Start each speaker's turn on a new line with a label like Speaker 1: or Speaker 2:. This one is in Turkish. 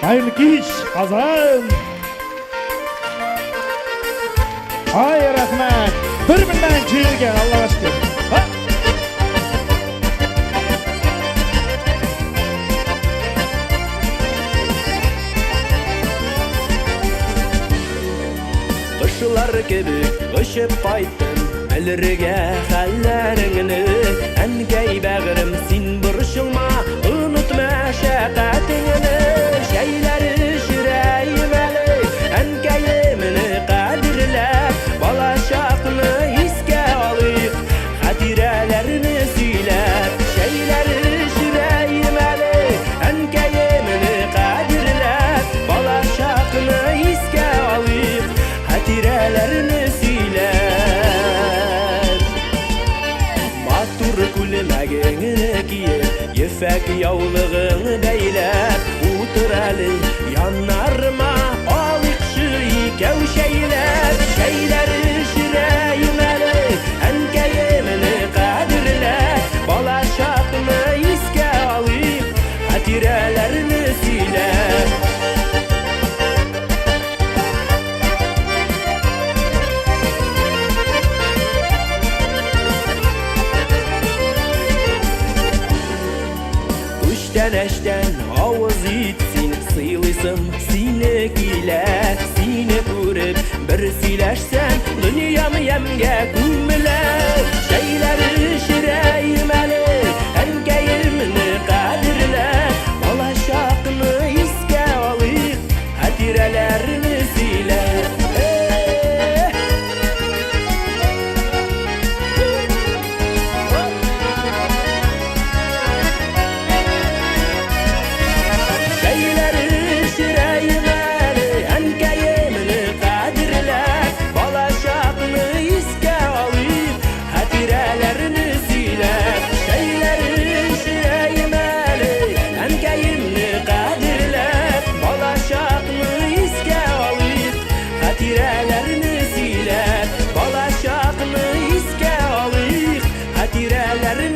Speaker 1: Hayırlı kiş kazan. Ay rahmet. Bir çiğirgen Allah'a şükür. Ha?
Speaker 2: Kışlar gibi ışıp kayttın Elirge hallerini Enkey bağırım sin buruşulma Unutma şakatini Şeyleri şireyimeli Enkeyimini kadirler Bala şakını iske alıp Hadirelerini siler Şeyleri şireyimeli Enkeyimini kadirler Bala şakını iske alıp Hadirelerini siler Matur kulmagini kiye Yefek yavlığını beyler Utıralı yanarma Alık şıy kevşeyler Şeyleri şireyimeli Enkeyimini kadirler Bala şakını iske alıp Hadirelerini siler Eşten havuz itsin Sıylısım sine giler Sine kurup bir silersen Dünyamı yemge kummiler Şeyleri şireyimeli Enkeyimini kadirler Bala şakını iske alıp Hadirelerini siler Hatirelerini siler Bala şakını iske alıp Hatirelerini